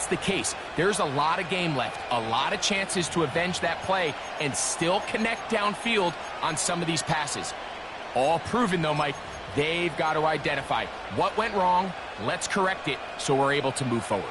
that's the case, there's a lot of game left, a lot of chances to avenge that play and still connect downfield on some of these passes. All proven, though, Mike. They've got to identify what went wrong. Let's correct it so we're able to move forward.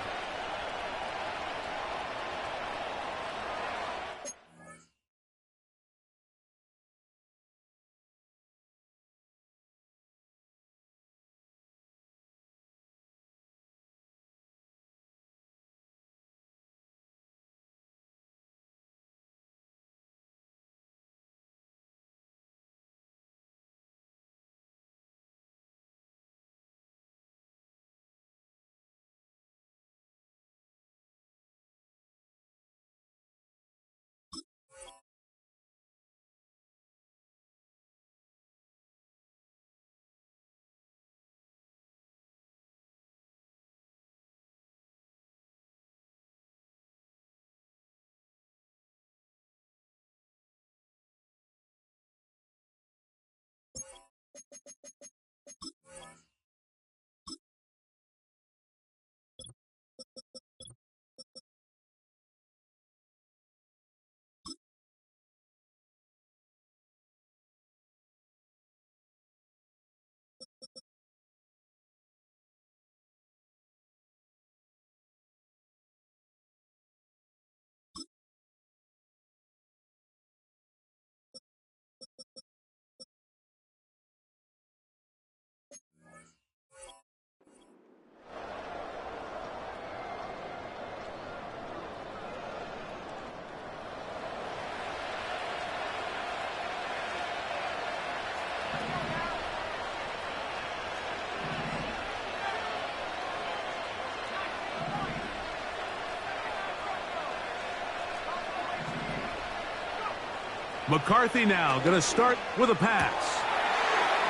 McCarthy now going to start with a pass.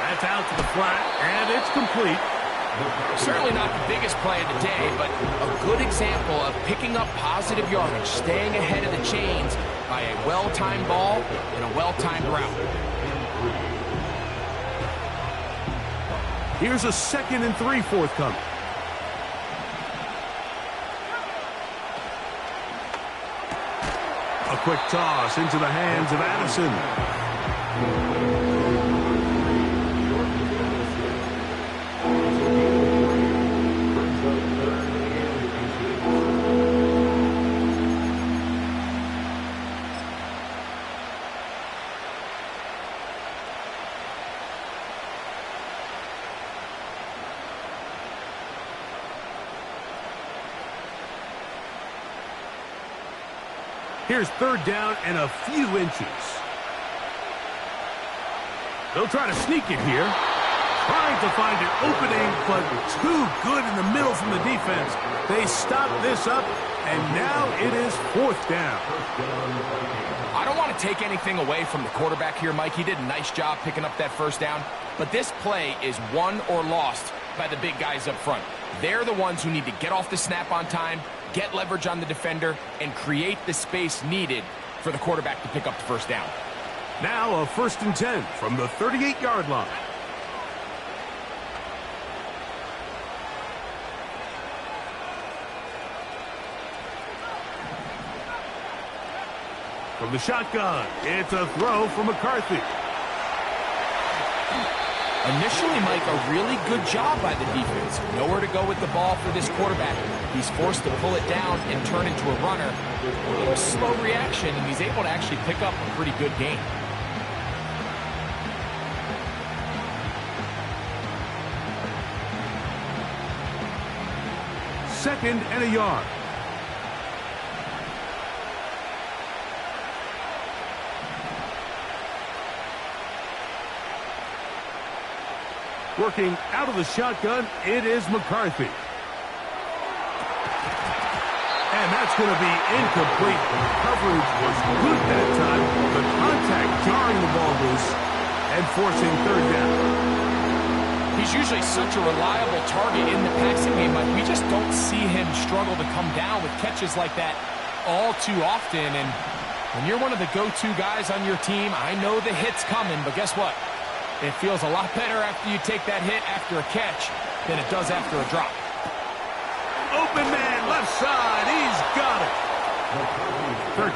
That's out to the flat, and it's complete. Certainly not the biggest play of the day, but a good example of picking up positive yardage, staying ahead of the chains by a well-timed ball and a well-timed route. Here's a 2nd and 3 forthcoming. A quick toss into the hands of Addison. Here's 3rd down and a few inches. They'll try to sneak it here. Trying to find an opening, but too good in the middle from the defense. They stop this up, and now it is 4th down. I don't want to take anything away from the quarterback here, Mike. He did a nice job picking up that 1st down. But this play is won or lost by the big guys up front. They're the ones who need to get off the snap on time, get leverage on the defender, and create the space needed for the quarterback to pick up the 1st down. Now a 1st and 10 from the 38-yard line. From the shotgun, it's a throw for McCarthy. Initially, Mike, a really good job by the defense. Nowhere to go with the ball for this quarterback. He's forced to pull it down and turn into a runner. A little slow reaction, and he's able to actually pick up a pretty good gain. Second and a yard. Working out of the shotgun, it is McCarthy. And that's going to be incomplete. Coverage was good that time. The contact jarring the ball loose and forcing 3rd down. He's usually such a reliable target in the passing game, but we just don't see him struggle to come down with catches like that all too often. And when you're one of the go-to guys on your team, I know the hit's coming, but guess what? It feels a lot better after you take that hit after a catch than it does after a drop. Open man left side. He's got it.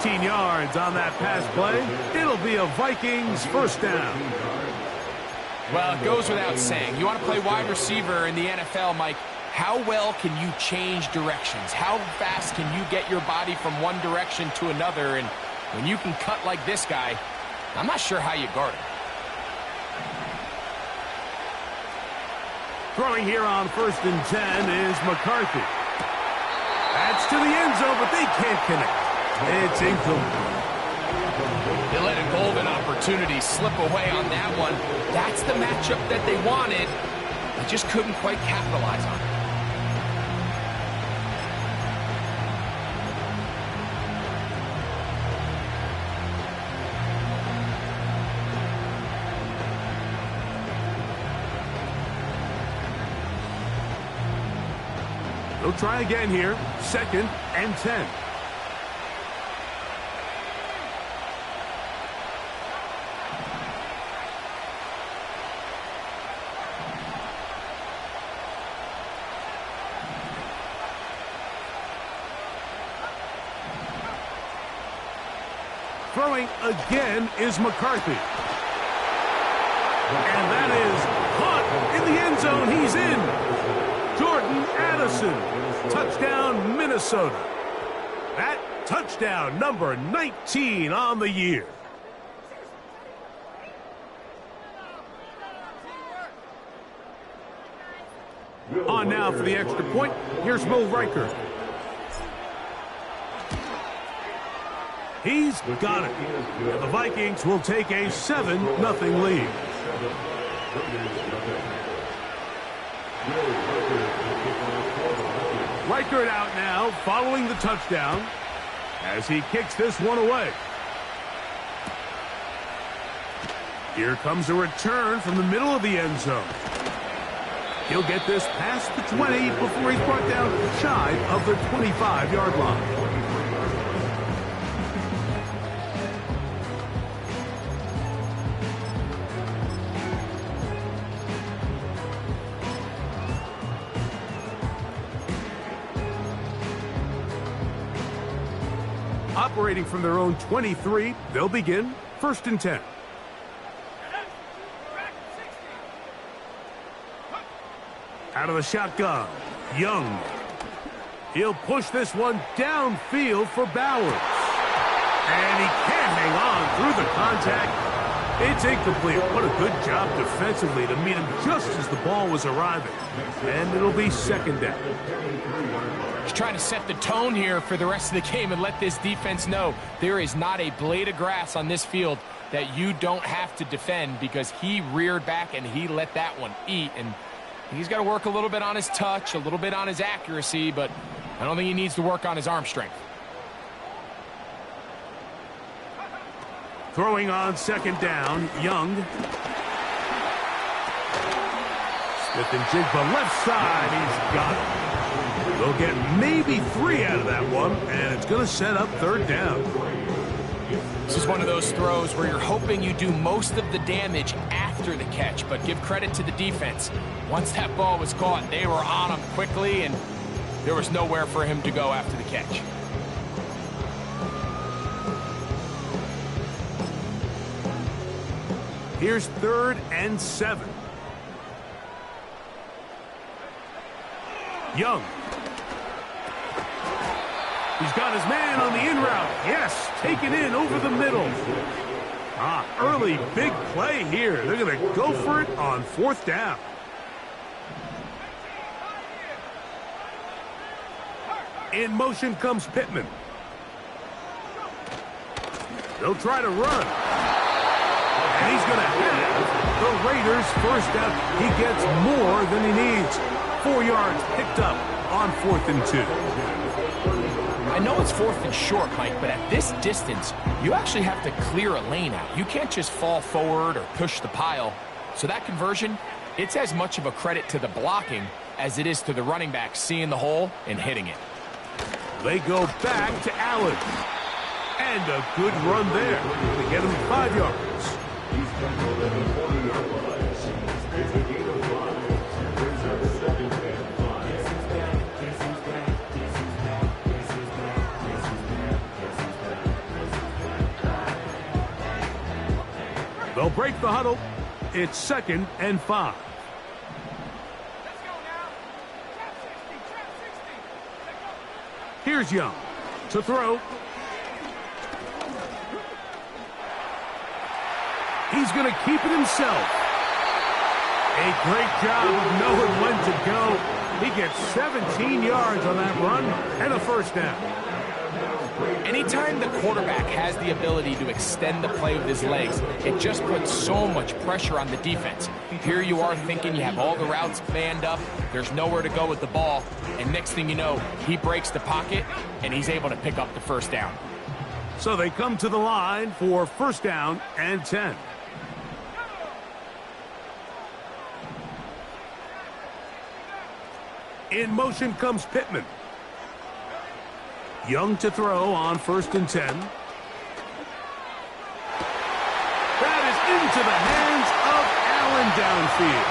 13 yards on that pass play. It'll be a Vikings first down. Well, it goes without saying. You want to play wide receiver in the NFL, Mike. How well can you change directions? How fast can you get your body from one direction to another? And when you can cut like this guy, I'm not sure how you guard him. Throwing here on 1st and 10 is McCarthy. That's to the end zone, but they can't connect. It's incomplete. They let a golden opportunity slip away on that one. That's the matchup that they wanted. They just couldn't quite capitalize on it. They'll try again here. 2nd and 10. Throwing again is McCarthy. And that is caught in the end zone. He's in. Jordan Addison. Touchdown, Minnesota. That touchdown, number 19 on the year. On now for the extra point. Here's Will Riker. He's got it. And the Vikings will take a 7-0 lead. Riker out now, following the touchdown, as he kicks this one away. Here comes a return from the middle of the end zone. He'll get this past the 20 before he's brought down shy of the 25-yard line. Operating from their own 23, they'll begin 1st and 10. Out of the shotgun, Young. He'll push this one downfield for Bowers. And he can't hang on through the contact. It's incomplete. What a good job defensively to meet him just as the ball was arriving. And it'll be 2nd down. He's trying to set the tone here for the rest of the game and let this defense know there is not a blade of grass on this field that you don't have to defend, because he reared back and he let that one eat. And he's got to work a little bit on his touch, a little bit on his accuracy, but I don't think he needs to work on his arm strength. Throwing on 2nd down, Young. Smith and Jigba left side. He's got it. They'll get maybe 3 out of that one, and it's going to set up 3rd down. This is one of those throws where you're hoping you do most of the damage after the catch, but give credit to the defense. Once that ball was caught, they were on him quickly, and there was nowhere for him to go after the catch. Here's 3rd and 7. Young. He's got his man on the in route. Yes, taken in over the middle. Early big play here. They're going to go for it on 4th down. In motion comes Pittman. They'll try to run. And he's going to have the Raiders first down. He gets more than he needs. 4 yards picked up on 4th and 2. I know it's 4th and short, Mike, but at this distance, you actually have to clear a lane out. You can't just fall forward or push the pile. So that conversion, it's as much of a credit to the blocking as it is to the running back seeing the hole and hitting it. They go back to Allen. And a good run there to get him 5 yards. They'll break the huddle. It's 2nd and 5. Here's Young to throw. He's going to keep it himself. A great job of knowing when to go. He gets 17 yards on that run and a first down. Anytime the quarterback has the ability to extend the play with his legs, it just puts so much pressure on the defense. Here you are thinking you have all the routes manned up, there's nowhere to go with the ball, and next thing you know, he breaks the pocket, and he's able to pick up the first down. So they come to the line for 1st down and 10. In motion comes Pittman. Young to throw on 1st and 10. That is into the hands of Allen downfield.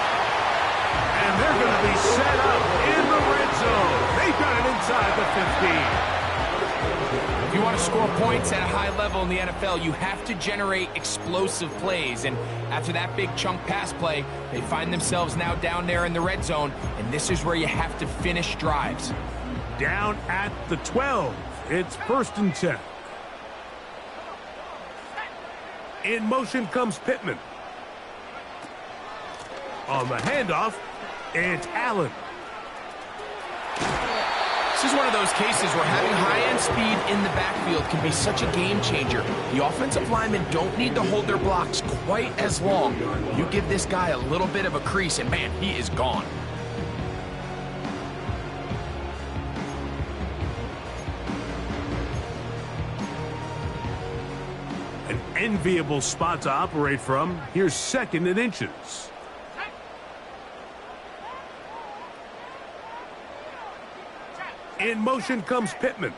And they're going to be set up in the red zone. They've got it inside the 15. If you want to score points at a high level in the NFL, you have to generate explosive plays. And after that big chunk pass play, they find themselves now down there in the red zone. And this is where you have to finish drives. Down at the 12. It's 1st and 10. In motion comes Pittman. On the handoff, it's Allen. This is one of those cases where having high-end speed in the backfield can be such a game changer. The offensive linemen don't need to hold their blocks quite as long. You give this guy a little bit of a crease, and man, he is gone. An enviable spot to operate from. Here's 2nd and inches. In motion comes Pittman.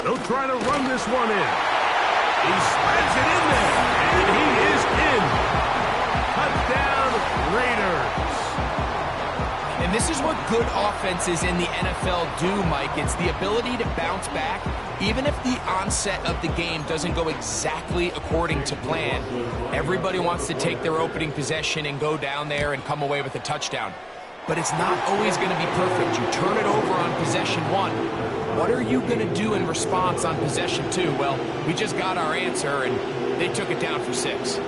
They'll try to run this one in. He slams it in there, and he is in. Touchdown, Raiders. And this is what good offenses in the NFL do, Mike. It's the ability to bounce back, even if the onset of the game doesn't go exactly according to plan. Everybody wants to take their opening possession and go down there and come away with a touchdown. But it's not always going to be perfect. You turn it over on possession 1. What are you going to do in response on possession 2? Well, we just got our answer, and they took it down for 6.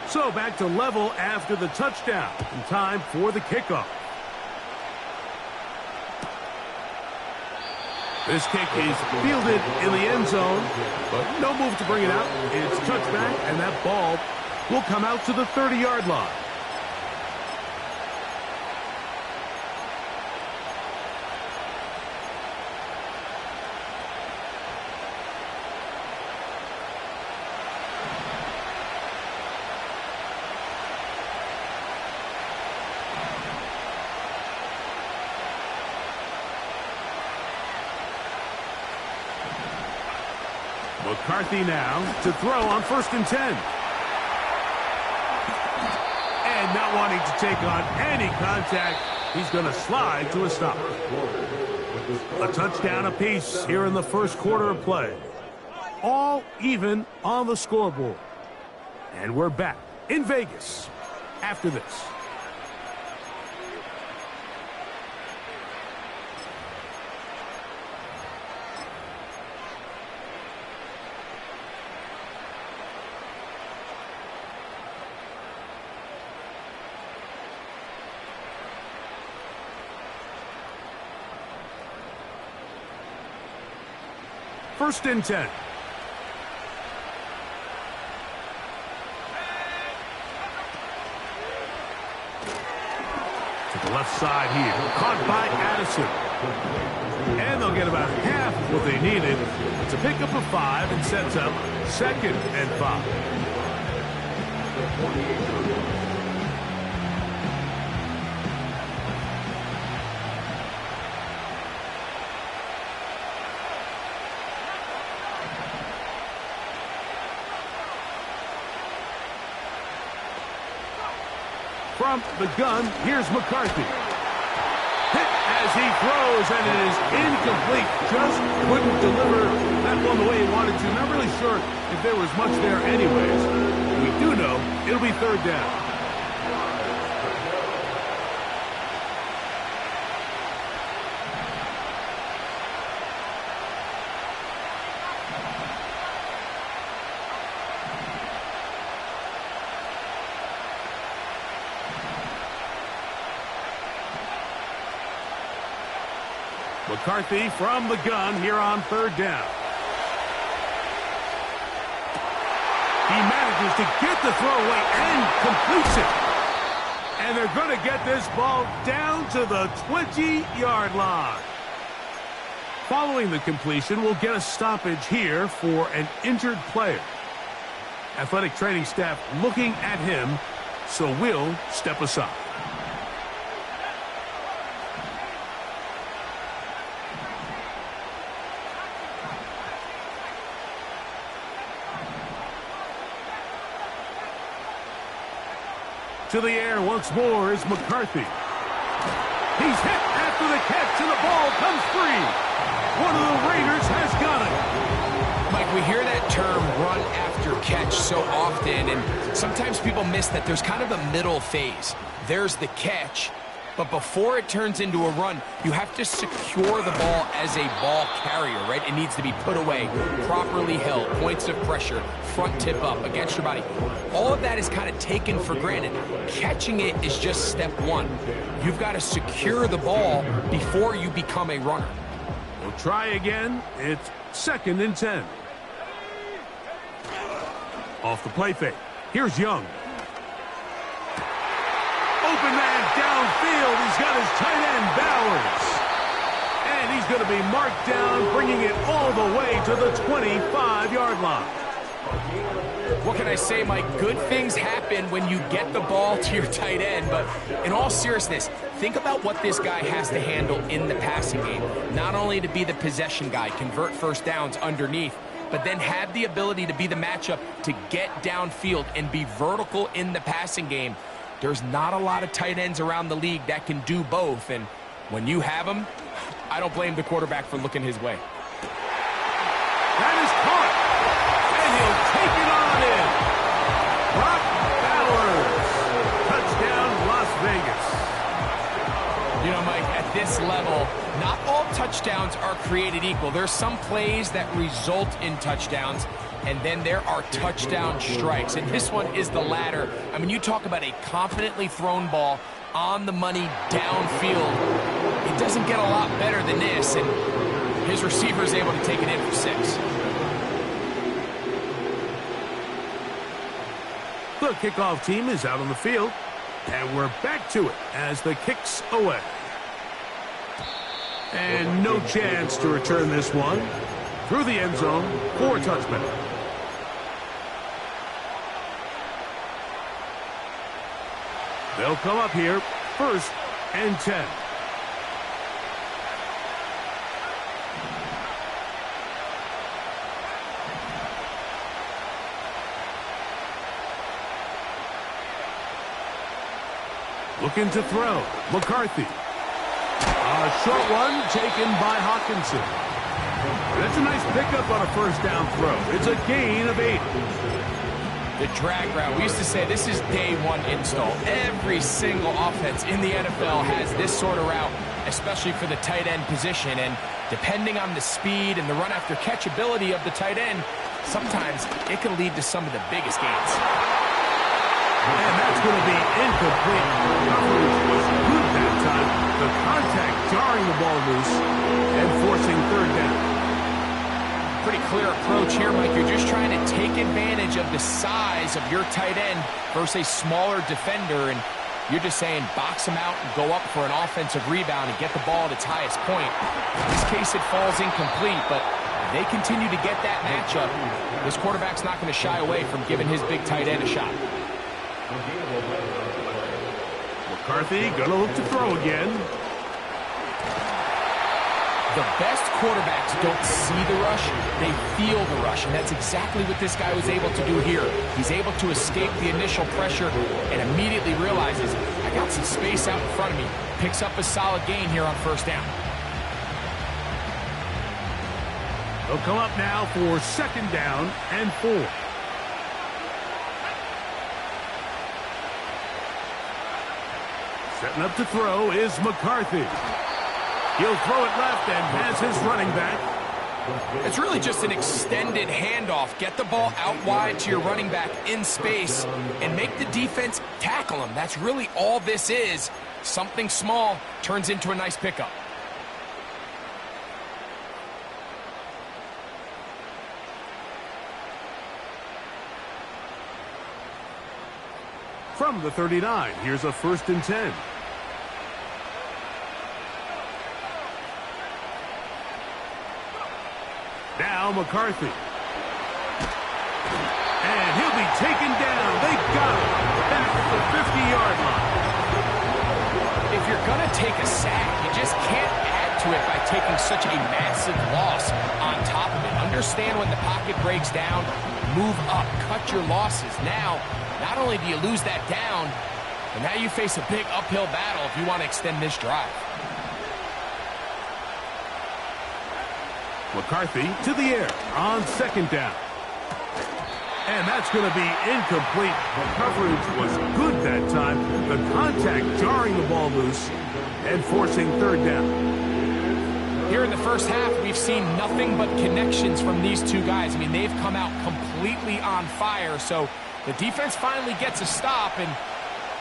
So back to level after the touchdown. And time for the kickoff. This kick is fielded in the end zone, but no move to bring it out. It's touchback, and that ball will come out to the 30-yard line. McCarthy now to throw on 1st and 10. And not wanting to take on any contact, he's going to slide to a stop. A touchdown apiece here in the 1st quarter of play. All even on the scoreboard. And we're back in Vegas after this. First and 10. To the left side here. Caught by Addison. And they'll get about half what they needed to pick up a 5 and sets up 2nd and 5. From the gun, here's McCarthy. Hit as he throws, and it is incomplete. Just couldn't deliver that one the way he wanted to. Not really sure if there was much there anyways. We do know it'll be third down. McCarthy from the gun here on third down. He manages to get the throw away and completes it. And they're going to get this ball down to the 20-yard line. Following the completion, we'll get a stoppage here for an injured player. Athletic training staff looking at him, so we'll step aside. To the air once more is McCarthy. He's hit after the catch, and the ball comes free. One of the Raiders has got it. Mike, we hear that term run after catch so often, and sometimes people miss that there's kind of a middle phase. There's the catch, but before it turns into a run, you have to secure the ball as a ball carrier, right? It needs to be put away, properly held, points of pressure, front tip up against your body. All of that is kind of taken for granted. Catching it is just step one. You've got to secure the ball before you become a runner. We'll try again. It's 2nd and 10. Off the play fake. Here's Young. Open man downfield. He's got his tight end, Bowers. And he's going to be marked down, bringing it all the way to the 25-yard line. What can I say, Mike? Good things happen when you get the ball to your tight end, but in all seriousness, think about what this guy has to handle in the passing game. Not only to be the possession guy, convert first downs underneath, but then have the ability to be the matchup to get downfield and be vertical in the passing game. There's not a lot of tight ends around the league that can do both, and when you have them, I don't blame the quarterback for looking his way. That is caught, and he'll take it on in. Brock Bowers, touchdown Las Vegas. You know, Mike, at this level, not all touchdowns are created equal. There's some plays that result in touchdowns, and then there are touchdown strikes, and this one is the latter. I mean, you talk about a confidently thrown ball on the money downfield. It doesn't get a lot better than this, and his receiver is able to take it in for 6. The kickoff team is out on the field, and we're back to it as the kick's away. And no chance to return this one through the end zone for a touchback. They'll come up here, 1st and 10. Looking to throw. McCarthy. A short one taken by Hawkinson. That's a nice pickup on a first down throw. It's a gain of 8. The drag route. We used to say this is day one install. Every single offense in the NFL has this sort of route, especially for the tight end position. And depending on the speed and the run after catch ability of the tight end, sometimes it can lead to some of the biggest gains. And that's going to be incomplete. Coverage was good that time. The contact jarring the ball loose and forcing third down. Pretty clear approach here, Mike. You're just trying to take advantage of the size of your tight end versus a smaller defender, and you're just saying box him out and go up for an offensive rebound and get the ball at its highest point. In this case, it falls incomplete, but if they continue to get that matchup, this quarterback's not going to shy away from giving his big tight end a shot. McCarthy going to look to throw again. The best quarterbacks don't see the rush, they feel the rush, and that's exactly what this guy was able to do here. He's able to escape the initial pressure and immediately realizes, I got out some space out in front of me. Picks up a solid gain here on first down. They'll come up now for second down and 4. Setting up to throw is McCarthy. He'll throw it left and has his running back. It's really just an extended handoff. Get the ball out wide to your running back in space and make the defense tackle him. That's really all this is. Something small turns into a nice pickup. From the 39, here's a 1st and 10. Now McCarthy. And he'll be taken down. They got him back at the 50-yard line. If you're going to take a sack, you just can't add to it by taking such a massive loss on top of it. Understand when the pocket breaks down, move up, cut your losses. Now, not only do you lose that down, but now you face a big uphill battle if you want to extend this drive. McCarthy to the air on second down. And that's going to be incomplete. The coverage was good that time. The contact jarring the ball loose and forcing third down. Here in the first half, we've seen nothing but connections from these two guys. I mean, they've come out completely on fire, so the defense finally gets a stop, and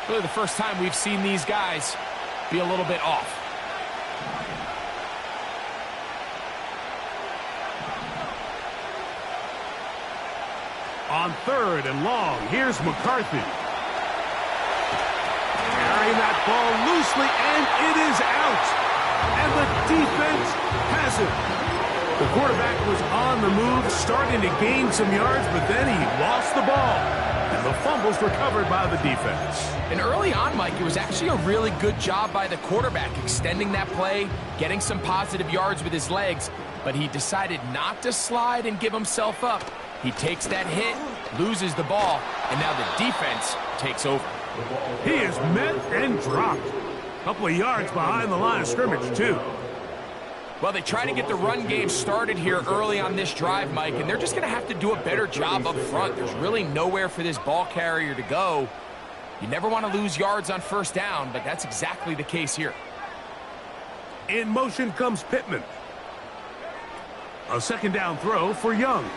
really the first time we've seen these guys be a little bit off. On third and long, here's McCarthy. Carrying that ball loosely, and it is out. And the defense has it. The quarterback was on the move, starting to gain some yards, but then he lost the ball. And the fumble's recovered by the defense. And early on, Mike, it was actually a really good job by the quarterback, extending that play, getting some positive yards with his legs, but he decided not to slide and give himself up. He takes that hit, loses the ball, and now the defense takes over. He is met and dropped. A couple of yards behind the line of scrimmage, too. Well, they try to get the run game started here early on this drive, Mike, and they're just going to have to do a better job up front. There's really nowhere for this ball carrier to go. You never want to lose yards on first down, but that's exactly the case here. In motion comes Pittman. A second down throw for Young.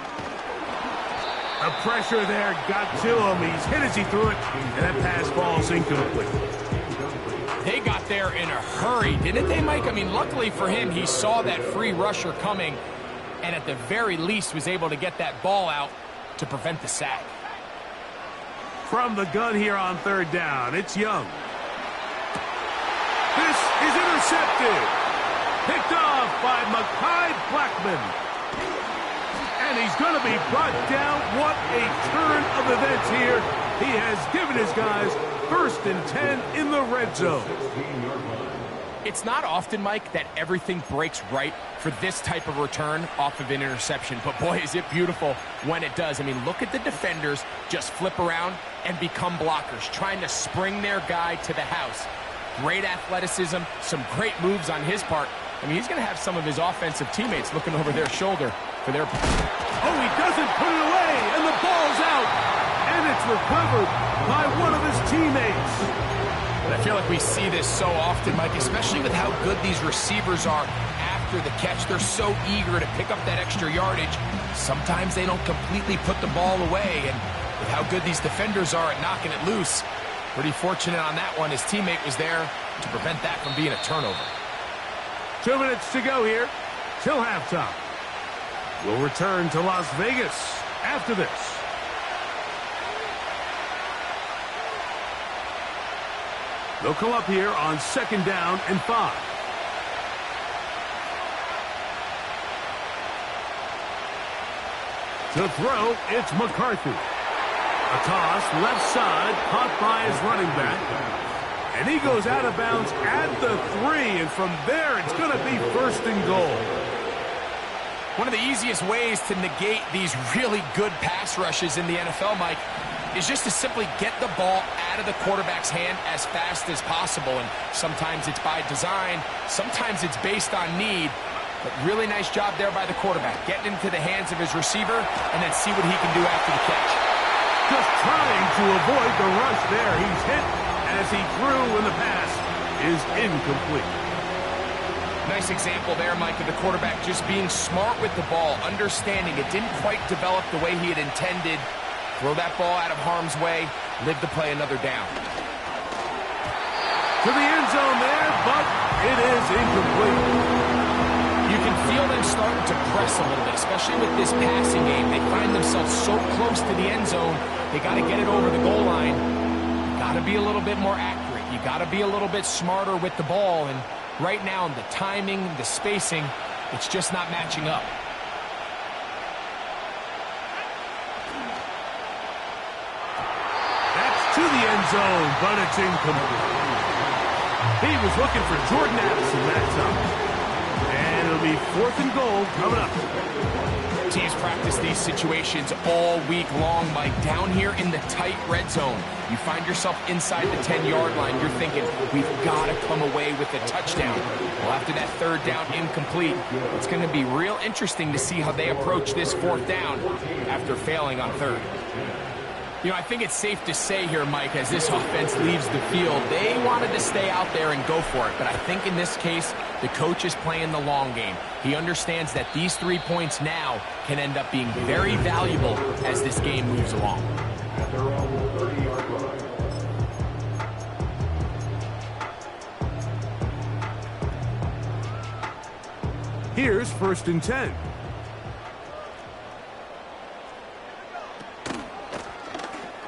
The pressure there got to him. He's hit as he threw it, and that pass falls incomplete. They got there in a hurry, didn't they, Mike? I mean, luckily for him, he saw that free rusher coming, and at the very least was able to get that ball out to prevent the sack. From the gun here on third down, it's Young. This is intercepted. Picked off by Mekhi Blackman. And he's going to be brought down. What a turn of events here. He has given his guys 1st and 10 in the red zone. It's not often, Mike, that everything breaks right for this type of return off of an interception. But boy, is it beautiful when it does. I mean, look at the defenders just flip around and become blockers, trying to spring their guy to the house. Great athleticism, some great moves on his part. I mean, he's going to have some of his offensive teammates looking over their shoulder for their... Oh, he doesn't put it away, and the ball's out. And it's recovered by one of his teammates. I feel like we see this so often, Mike, especially with how good these receivers are after the catch. They're so eager to pick up that extra yardage. Sometimes they don't completely put the ball away, and with how good these defenders are at knocking it loose, pretty fortunate on that one. His teammate was there to prevent that from being a turnover. 2 minutes to go here till halftime. We'll return to Las Vegas after this. They'll come up here on second down and 5. To throw, it's McCarthy. A toss, left side, caught by his running back. And he goes out of bounds at the 3, and from there it's going to be 1st and goal. One of the easiest ways to negate these really good pass rushes in the NFL, Mike, is just to simply get the ball out of the quarterback's hand as fast as possible. And sometimes it's by design, sometimes it's based on need. But really nice job there by the quarterback, getting into the hands of his receiver and then see what he can do after the catch. Just trying to avoid the rush there. He's hit as he threw, and the pass is incomplete. Nice example there, Mike, of the quarterback just being smart with the ball, understanding it didn't quite develop the way he had intended. Throw that ball out of harm's way, live to play another down. To the end zone there, but it is incomplete. You can feel them starting to press a little bit, especially with this passing game. They find themselves so close to the end zone, they got to get it over the goal line. You got to be a little bit more accurate. You got to be a little bit smarter with the ball, and right now, the timing, the spacing, it's just not matching up. That's to the end zone, but it's incomplete. He was looking for Jordan Addison that time. And it'll be 4th and goal coming up. Teams practice these situations all week long, Mike. Down here in the tight red zone, you find yourself inside the 10-yard line. You're thinking, we've got to come away with a touchdown. Well, after that 3rd down incomplete, it's going to be real interesting to see how they approach this 4th down after failing on 3rd. You know, I think it's safe to say here, Mike, as this offense leaves the field, they wanted to stay out there and go for it. But I think in this case, the coach is playing the long game. He understands that these 3 points now can end up being very valuable as this game moves along. Here's 1st and 10.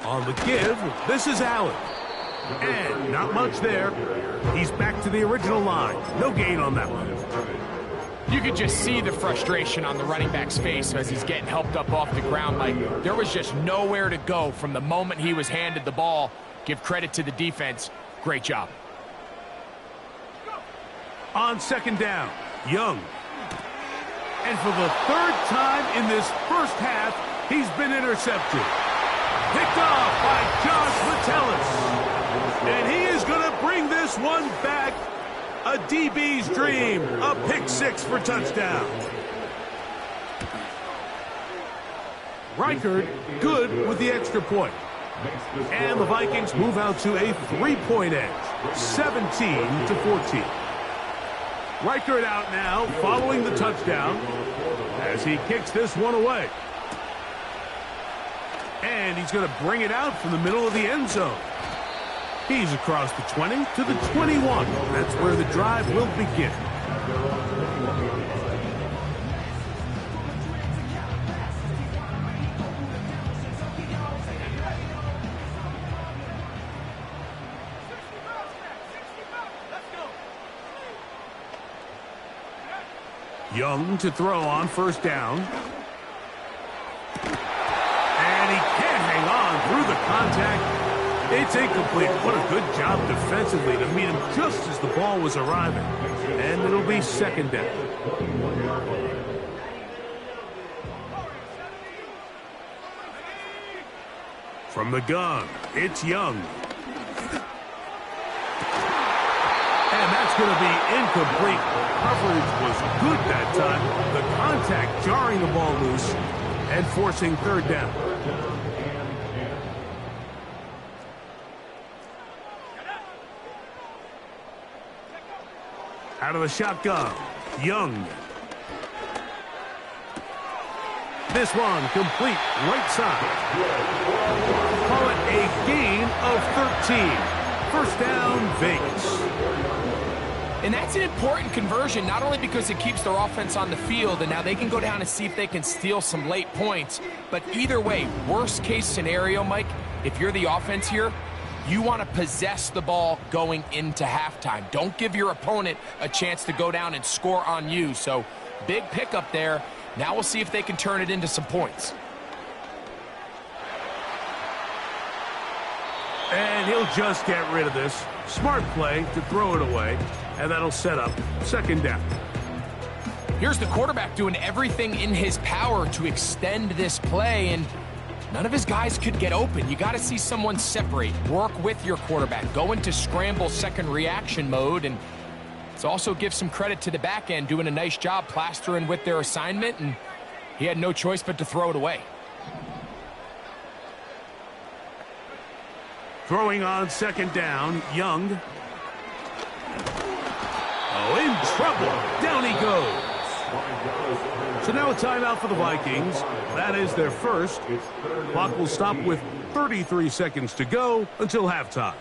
On the give, this is Allen. And not much there. He's back to the original line. No gain on that one. You could just see the frustration on the running back's face as he's getting helped up off the ground. Like, there was just nowhere to go from the moment he was handed the ball. Give credit to the defense. Great job. On 2nd down, Young. And for the 3rd time in this first half, he's been intercepted. Picked off by Josh Metellus. And he is going to bring this one back. A DB's dream. A pick 6 for touchdown. Reichard good with the extra point. And the Vikings move out to a 3-point edge. 17-14. Reichard out now following the touchdown as he kicks this one away. And he's going to bring it out from the middle of the end zone. He's across the 20 to the 21. That's where the drive will begin. Young to throw on 1st down. And he can't hang on through the contact. It's incomplete. What a good job defensively to meet him just as the ball was arriving. And it'll be 2nd down. From the gun, it's Young. And that's going to be incomplete. Coverage was good that time. The contact jarring the ball loose and forcing 3rd down. Out of the shotgun, Young. This one complete right side. Call it a gain of 13. 1st down, Vegas. And that's an important conversion, not only because it keeps their offense on the field, and now they can go down and see if they can steal some late points. But either way, worst case scenario, Mike, if you're the offense here, you want to possess the ball going into halftime. Don't give your opponent a chance to go down and score on you. So big pickup there. Now we'll see if they can turn it into some points. And he'll just get rid of this. Smart play to throw it away. And that'll set up 2nd down. Here's the quarterback doing everything in his power to extend this play. And None of his guys could get open. You got to see someone separate, work with your quarterback, go into scramble second reaction mode, and it's also give some credit to the back end doing a nice job plastering with their assignment, and he had no choice but to throw it away. Throwing on second down, Young. Oh, in trouble. Down he goes. So now a timeout for the Vikings. That is their first. Clock will stop with 33 seconds to go until halftime.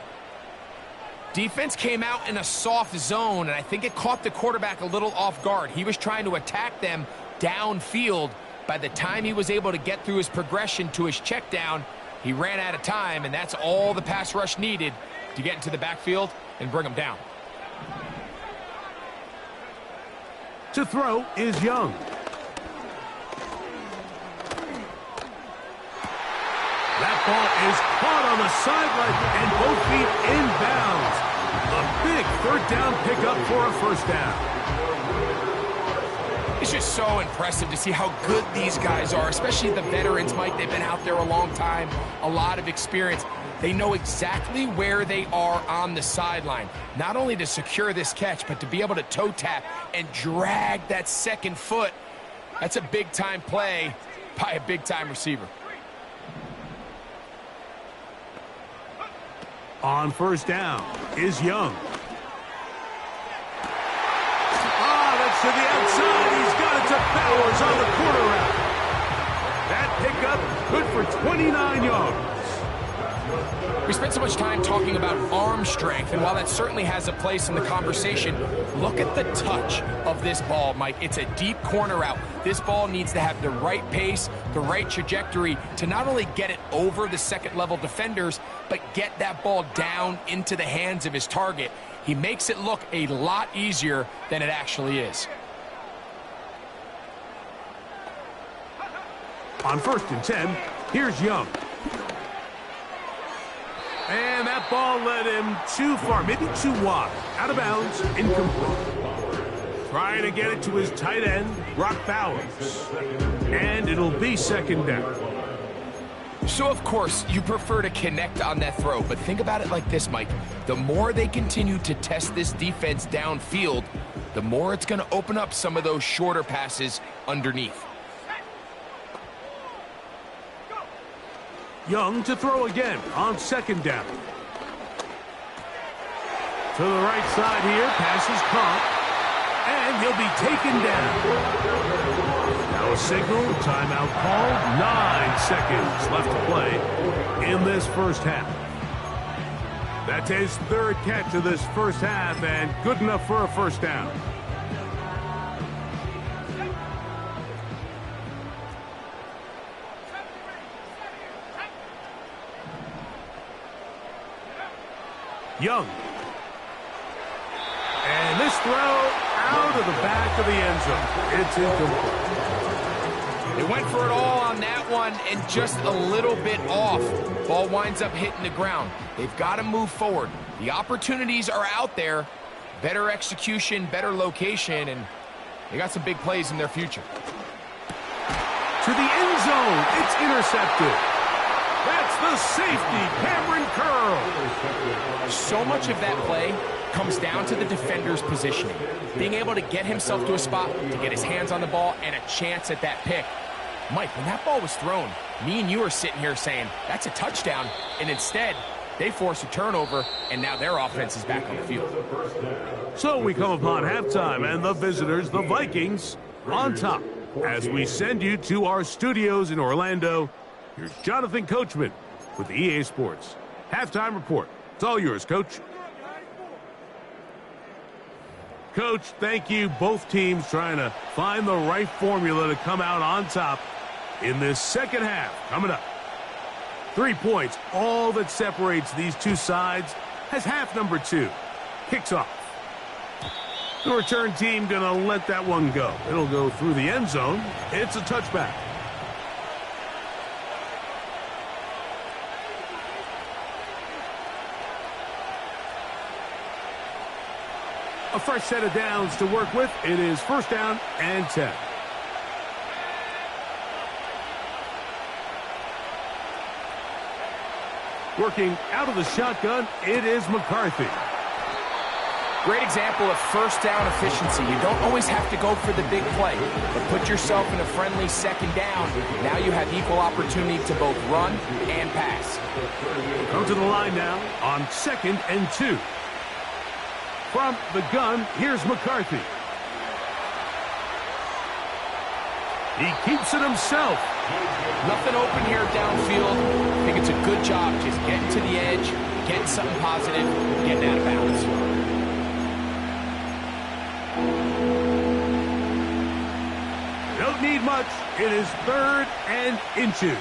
Defense came out in a soft zone, and I think it caught the quarterback a little off guard. He was trying to attack them downfield. By the time he was able to get through his progression to his check down, he ran out of time, and that's all the pass rush needed to get into the backfield and bring him down. To throw is Young. That ball is caught on the sideline and both feet inbounds. A big third down pickup for a first down. It's just so impressive to see how good these guys are, especially the veterans, Mike. They've been out there a long time, a lot of experience. They know exactly where they are on the sideline, not only to secure this catch, but to be able to toe tap and drag that second foot. That's a big-time play by a big-time receiver. On first down is Young. To the outside, he's got it to Bowers on the corner route. That pickup good for 29 yards. We spent so much time talking about arm strength, and while that certainly has a place in the conversation, look at the touch of this ball, Mike. It's a deep corner route. This ball needs to have the right pace, the right trajectory to not only get it over the second-level defenders, but get that ball down into the hands of his target. He makes it look a lot easier than it actually is. On 1st and 10, here's Young. And that ball led him too far, maybe too wide. Out of bounds, incomplete. Trying to get it to his tight end, Brock Bowers. And it'll be second down. So, of course, you prefer to connect on that throw, but think about it like this, Mike. The more they continue to test this defense downfield, the more it's going to open up some of those shorter passes underneath. Young to throw again on second down. To the right side here, pass is caught, and he'll be taken down. Now a signal, timeout called, 9 seconds left to play in this first half. That's his third catch of this first half, and good enough for a first down. Young. And this throw out of the back of the end zone. It's incomplete. They went for it all on that one and just a little bit off. Ball winds up hitting the ground. They've got to move forward. The opportunities are out there. Better execution, better location, and they got some big plays in their future. To the end zone. It's intercepted. That's the safety, Cameron Curl. So much of that play comes down to the defender's positioning. Being able to get himself to a spot, to get his hands on the ball, and a chance at that pick. Mike, when that ball was thrown, me and you are sitting here saying, that's a touchdown, and instead, they force a turnover, and now their offense is back on the field. So we come upon halftime, and the visitors, the Vikings, on top. As we send you to our studios in Orlando, here's Jonathan Coachman with the EA Sports Halftime Report. It's all yours, Coach. Coach, thank you. Both teams trying to find the right formula to come out on top in this second half. Coming up, 3 points, all that separates these two sides as half number 2 kicks off. The return team going to let that one go. It'll go through the end zone. It's a touchback. A fresh set of downs to work with. It is first down and 10. Working out of the shotgun, it is McCarthy. Great example of first down efficiency. You don't always have to go for the big play, but put yourself in a friendly second down. Now you have equal opportunity to both run and pass. Come to the line now on 2nd and 2. From the gun, here's McCarthy. He keeps it himself. Nothing open here downfield. I think it's a good job just getting to the edge, getting something positive, getting out of bounds. Don't need much. It is 3rd and inches.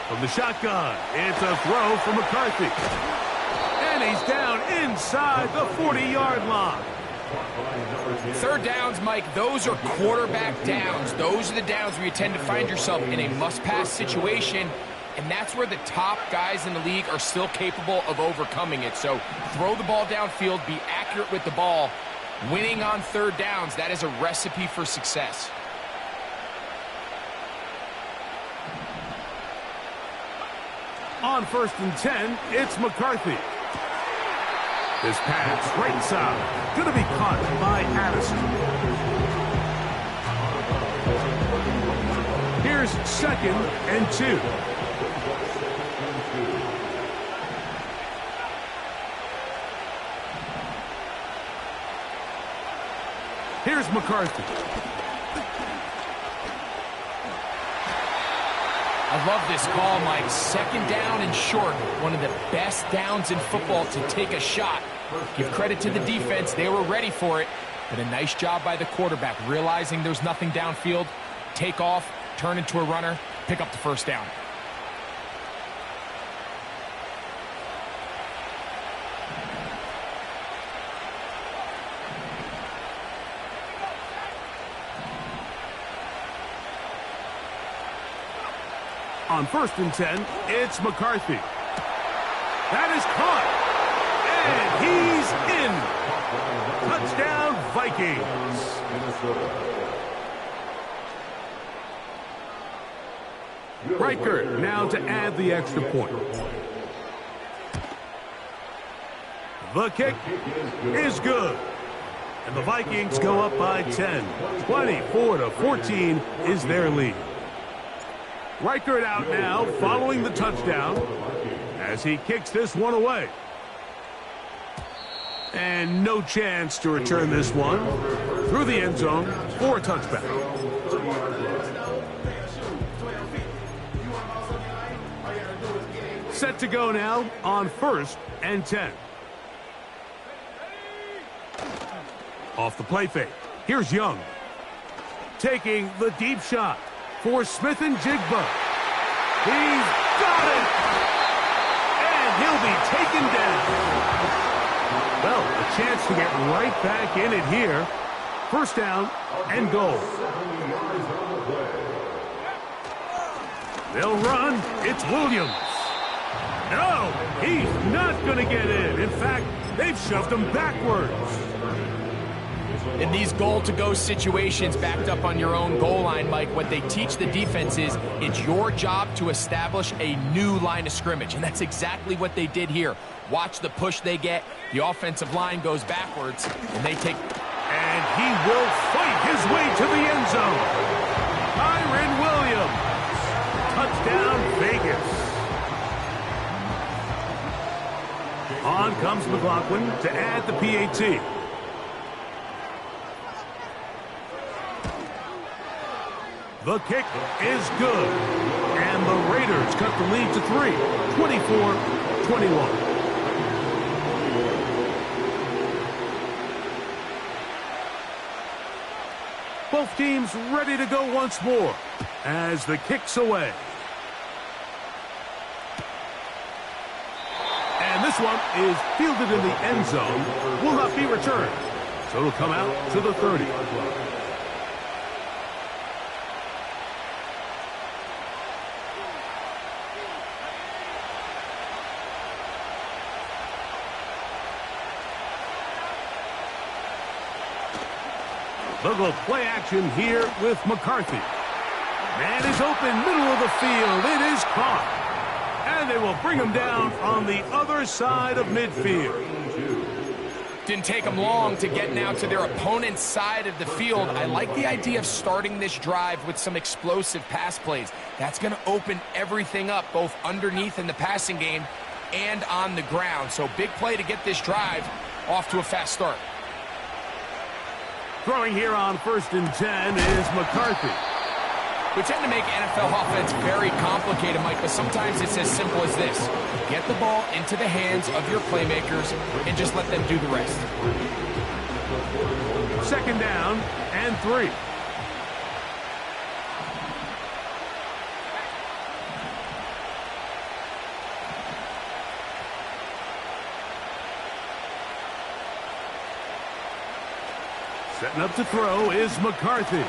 From the shotgun, it's a throw for McCarthy. And he's down inside the 40-yard line. 3rd downs, Mike, those are quarterback downs. Those are the downs where you tend to find yourself in a must-pass situation, and that's where the top guys in the league are still capable of overcoming it. So throw the ball downfield, be accurate with the ball. Winning on 3rd downs, that is a recipe for success. On 1st and 10, it's McCarthy. This pass right side, going to be caught by Addison. Here's 2nd and 2. Here's McCarthy. I love this call, Mike. 2nd down and short. One of the best downs in football to take a shot. Give credit to the defense. They were ready for it. But a nice job by the quarterback, realizing there's nothing downfield. Take off, turn into a runner, pick up the 1st down. On 1st and 10, it's McCarthy. That is caught. And he's in. Touchdown, Vikings. Riker now to add the extra point. The kick is good. And the Vikings go up by 10. 24-14 is their lead. Riker out now, following the touchdown, as he kicks this one away. And no chance to return this one through the end zone for a touchback. Set to go now on 1st and 10. Off the play fake. Here's Young. Taking the deep shot for Smith and Jigba. He's got it! And he'll be taken down. Well, a chance to get right back in it here. 1st down and goal. They'll run. It's Williams. No, he's not going to get in. In fact, they've shoved him backwards. In these goal-to-go situations backed up on your own goal line, Mike, what they teach the defense is it's your job to establish a new line of scrimmage, and that's exactly what they did here. Watch the push they get. The offensive line goes backwards, and they take... And he will fight his way to the end zone. Kyron Williams. Touchdown, Vegas. On comes McLaughlin to add the PAT. The kick is good. And the Raiders cut the lead to 3, 24-21. Both teams ready to go once more as the kick's away. And this one is fielded in the end zone. Will not be returned. So it'll come out to the 30. They'll go play action here with McCarthy. Man is open, middle of the field. It is caught. And they will bring him down on the other side of midfield. Didn't take them long to get now to their opponent's side of the field. I like the idea of starting this drive with some explosive pass plays. That's going to open everything up, both underneath in the passing game and on the ground. So big play to get this drive off to a fast start. Throwing here on 1st and 10 is McCarthy. We tend to make NFL offense very complicated, Mike, but sometimes it's as simple as this. Get the ball into the hands of your playmakers and just let them do the rest. 2nd down and 3. Setting up to throw is McCarthy.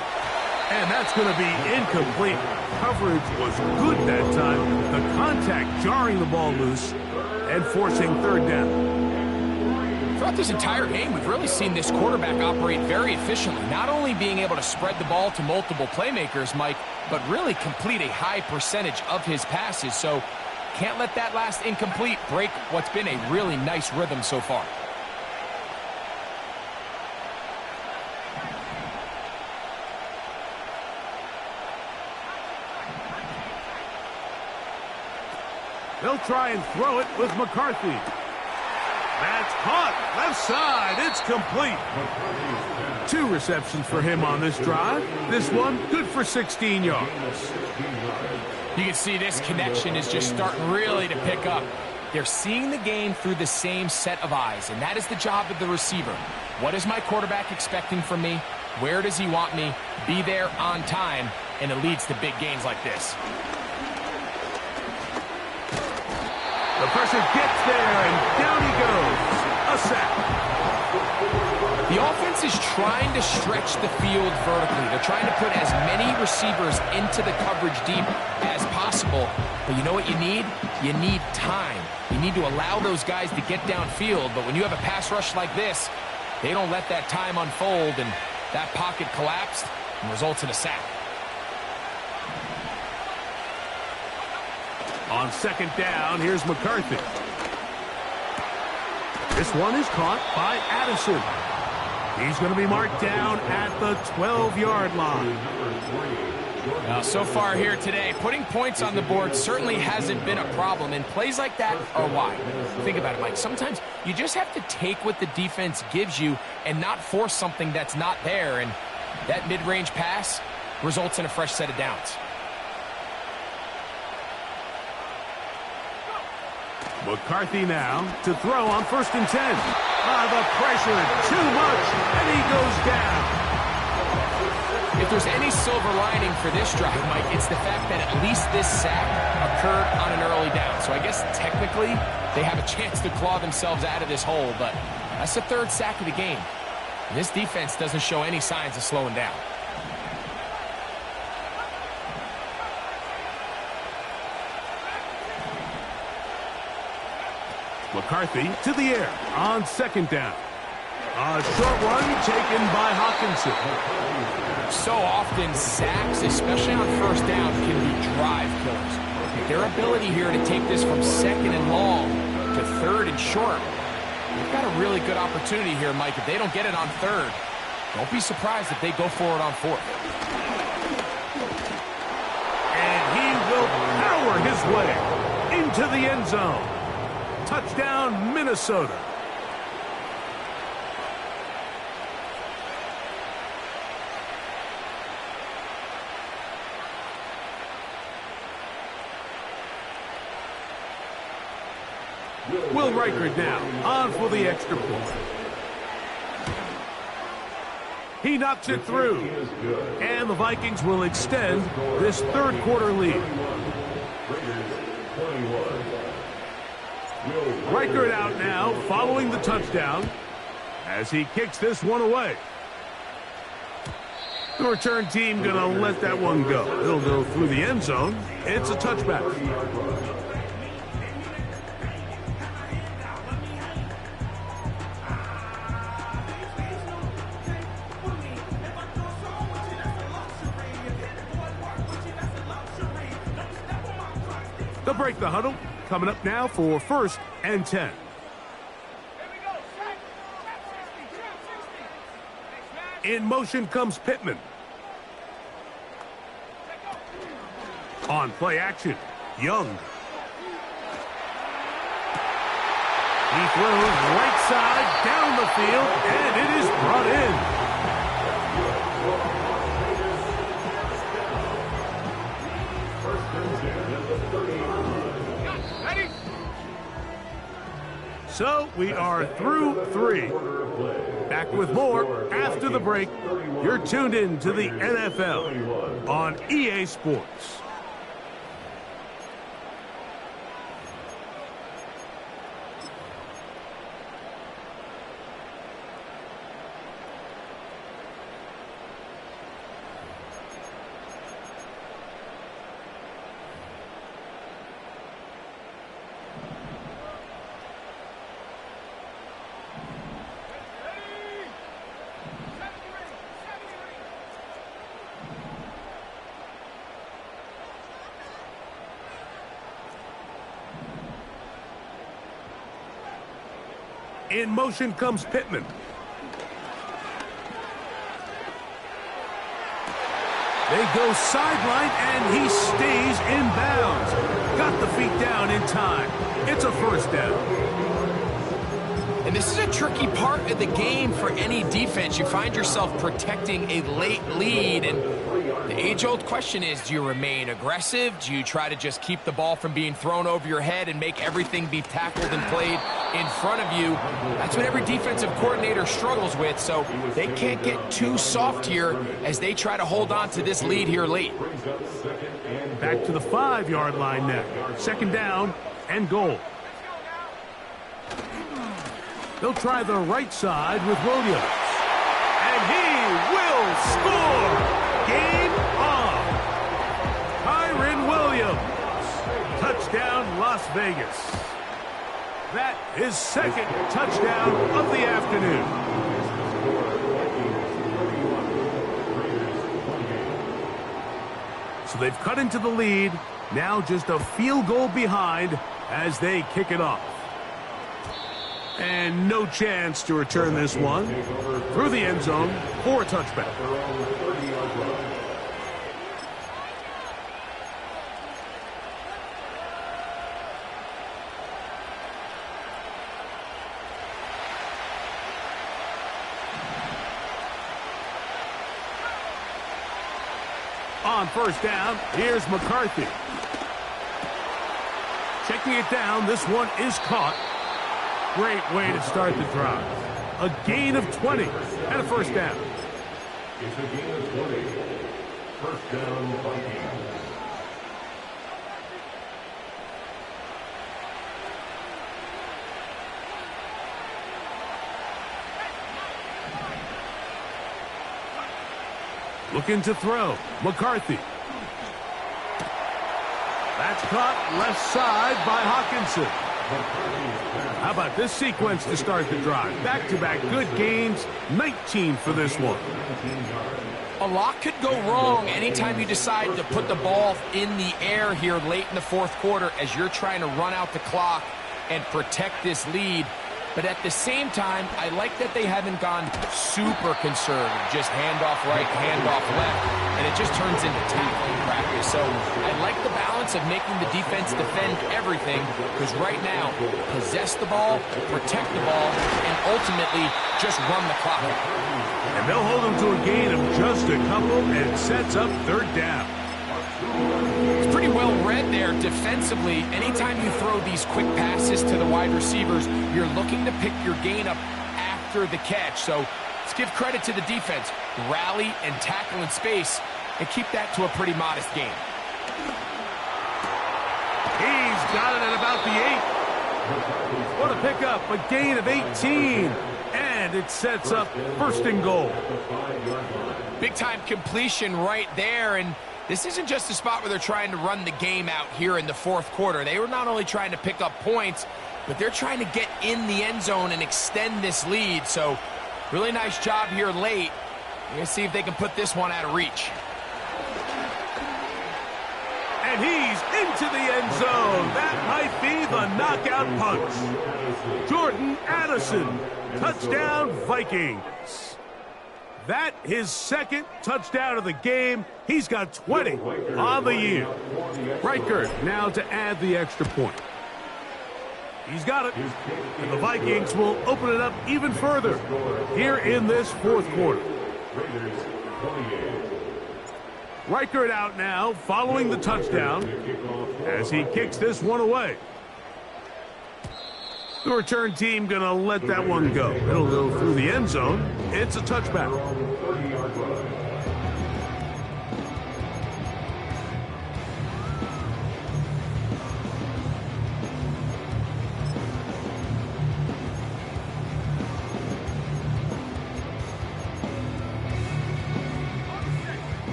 And that's going to be incomplete. Coverage was good that time. The contact jarring the ball loose and forcing 3rd down. Throughout this entire game, we've really seen this quarterback operate very efficiently. Not only being able to spread the ball to multiple playmakers, Mike, but really complete a high percentage of his passes. So can't let that last incomplete break what's been a really nice rhythm so far. They'll try and throw it with McCarthy. That's caught. Left side. It's complete. 2 receptions for him on this drive. This one good for 16 yards. You can see this connection is just starting really to pick up. They're seeing the game through the same set of eyes, and that is the job of the receiver. What is my quarterback expecting from me? Where does he want me? Be there on time, and it leads to big gains like this. The pressure gets there, and down he goes. A sack. The offense is trying to stretch the field vertically. They're trying to put as many receivers into the coverage deep as possible. But you know what you need? You need time. You need to allow those guys to get downfield. But when you have a pass rush like this, they don't let that time unfold, and that pocket collapsed and results in a sack. On 2nd down, here's McCarthy. This one is caught by Addison. He's going to be marked down at the 12-yard line. Now, so far here today, putting points on the board certainly hasn't been a problem, and plays like that are why. Think about it, Mike. Sometimes you just have to take what the defense gives you and not force something that's not there, and that mid-range pass results in a fresh set of downs. McCarthy now to throw on 1st and 10. The pressure, too much, and he goes down. If there's any silver lining for this drive, Mike, it's the fact that at least this sack occurred on an early down. So I guess technically they have a chance to claw themselves out of this hole, but that's the 3rd sack of the game. And this defense doesn't show any signs of slowing down. McCarthy to the air on 2nd down. A short one taken by Hawkinson. So often sacks, especially on 1st down, can be drive killers. Their ability here to take this from 2nd and long to 3rd and short, they've got a really good opportunity here, Mike. If they don't get it on 3rd, don't be surprised if they go for it on 4th. And he will power his way into the end zone. Touchdown, Minnesota. Will Reichert now on for the extra point. He knocks it through. And the Vikings will extend this 3rd quarter lead. Reichert out now following the touchdown as he kicks this one away. The return team going to let that one go. It'll go through the end zone. It's a touchback. They'll break the huddle. Coming up now for 1st and 10. In motion comes Pittman. On play action, Young. He throws right side down the field, and it is brought in. So we are through 3. Back with more after the break. You're tuned in to the NFL on EA Sports. In motion comes Pittman. They go sideline, and he stays in bounds. Got the feet down in time. It's a first down. And this is a tricky part of the game for any defense. You find yourself protecting a late lead, and the age-old question is, do you remain aggressive? Do you try to just keep the ball from being thrown over your head and make everything be tackled and played in front of you? That's what every defensive coordinator struggles with, so they can't get too soft here as they try to hold on to this lead here late. Back to the 5-yard line now. 2nd down and goal. They'll try the right side with Williams. And he will score! Game on! Kyren Williams. Touchdown, Las Vegas. That is 2nd touchdown of the afternoon. So they've cut into the lead. Now just a field goal behind as they kick it off. And no chance to return this one. Through the end zone for a touchback. On 1st down, here's McCarthy. Checking it down, this one is caught. Great way to start the drive. A gain of 20 and a 1st down. It's a gain of 20. 1st down, Vikings. Looking to throw. McCarthy. That's caught left side by Hawkinson. How about this sequence to start the drive? Back-to-back good gains, 19 for this one. A lot could go wrong anytime you decide to put the ball in the air here late in the 4th quarter as you're trying to run out the clock and protect this lead. But at the same time, I like that they haven't gone super conservative, just handoff right, handoff left, and it just turns into tackling practice. So I like the balance of making the defense defend everything, because right now, possess the ball, protect the ball, and ultimately just run the clock. And they'll hold them to a gain of just a couple, and sets up 3rd down. It's pretty well read there defensively. Anytime you throw these quick passes to the wide receivers, you're looking to pick your gain up after the catch. So let's give credit to the defense. Rally and tackle in space and keep that to a pretty modest gain. He's got it at about the 8. What a pickup, a gain of 18. And it sets up 1st and goal. Big-time completion right there, and this isn't just a spot where they're trying to run the game out here in the 4th quarter. They were not only trying to pick up points, but they're trying to get in the end zone and extend this lead. So really nice job here late. We're going to see if they can put this one out of reach. And he's into the end zone. That might be the knockout punch. Jordan Addison, touchdown Vikings. That his second touchdown of the game. He's got 20 on the year. Reichert now to add the extra point. He's got it. And the Vikings will open it up even further here in this fourth quarter. Reichert out now following the touchdown as he kicks this one away. The return team going to let that one go. It'll go through the end zone. It's a touchback.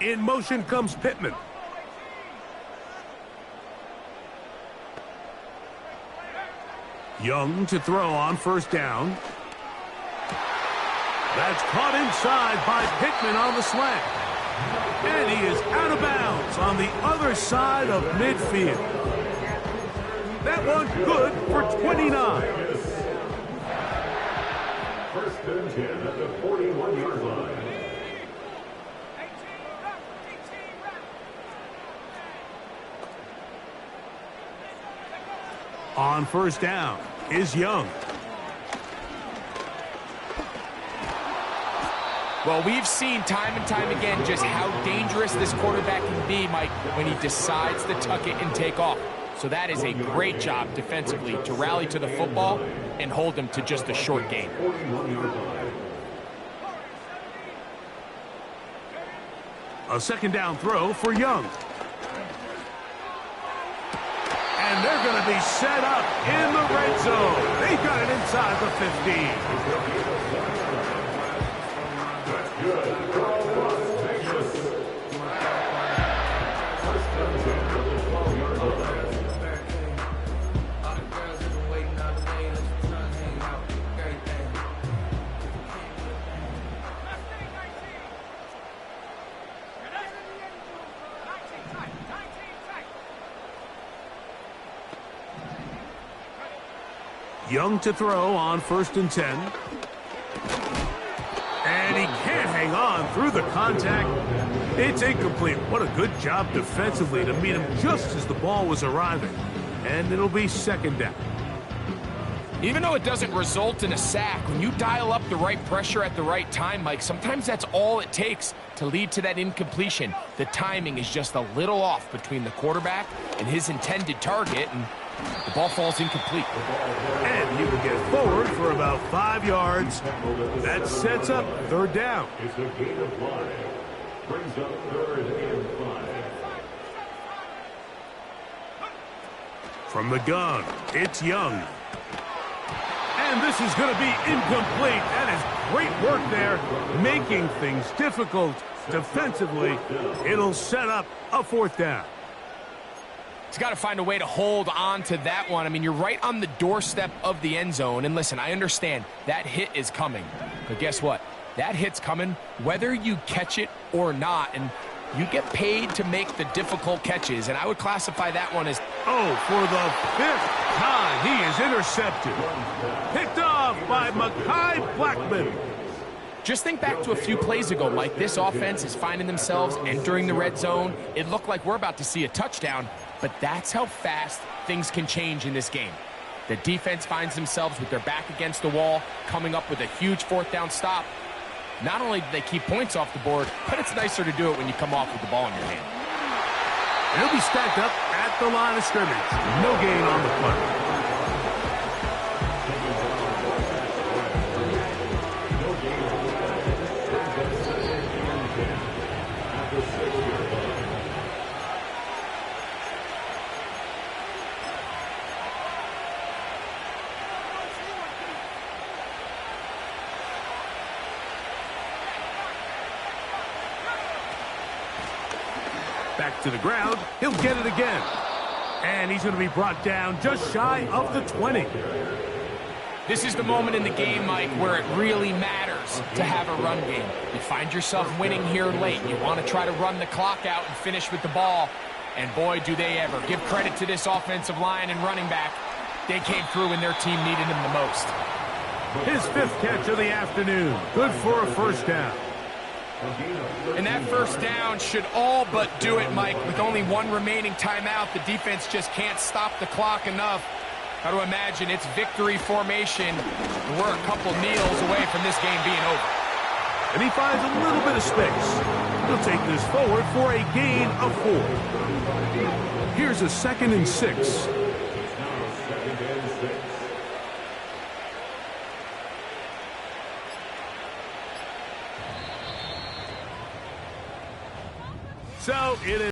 In motion comes Pittman. Young to throw on first down. That's caught inside by Pittman on the slant. And he is out of bounds on the other side of midfield. That one good for 29. First and 10 at the 41-yard line. On first down is Young. Well, we've seen time and time again just how dangerous this quarterback can be, Mike, when he decides to tuck it and take off. So that is a great job defensively to rally to the football and hold him to just a short gain. A second down throw for Young. And they're going to be set up in the red zone. They got it inside the 15. Young to throw on first and 10. And he can't hang on through the contact. It's incomplete. What a good job defensively to meet him just as the ball was arriving. And it'll be second down. Even though it doesn't result in a sack, when you dial up the right pressure at the right time, Mike, sometimes that's all it takes to lead to that incompletion. The timing is just a little off between the quarterback and his intended target, and the ball falls incomplete. And he will get forward for about 5 yards. That sets up third down. It's a gain of 5. Brings up third and 5. From the gun, it's Young. And this is going to be incomplete. That is great work there, making things difficult defensively. It'll set up a fourth down. He's got to find a way to hold on to that one. I mean, you're right on the doorstep of the end zone. And listen, I understand that hit is coming. But guess what? That hit's coming whether you catch it or not. And you get paid to make the difficult catches. And I would classify that one as... Oh, for the 5th time, he is intercepted. Picked off by Mekhi Blackman. Just think back to a few plays ago, Mike. This offense is finding themselves entering the red zone. It looked like we're about to see a touchdown. But that's how fast things can change in this game. The defense finds themselves with their back against the wall, coming up with a huge fourth down stop. Not only do they keep points off the board, but it's nicer to do it when you come off with the ball in your hand. He'll be stacked up at the line of scrimmage. No gain on the play. Back to the ground. He'll get it again. And he's going to be brought down just shy of the 20. This is the moment in the game, Mike, where it really matters to have a run game. You find yourself winning here late. You want to try to run the clock out and finish with the ball. And boy, do they ever. Give credit to this offensive line and running back. They came through when their team needed him the most. His 5th catch of the afternoon. Good for a first down. And that first down should all but do it, Mike. With only one remaining timeout, the defense just can't stop the clock enough. Got to imagine it's victory formation. And we're a couple kneels away from this game being over. And he finds a little bit of space. He'll take this forward for a gain of 4. Here's a 2nd and 6.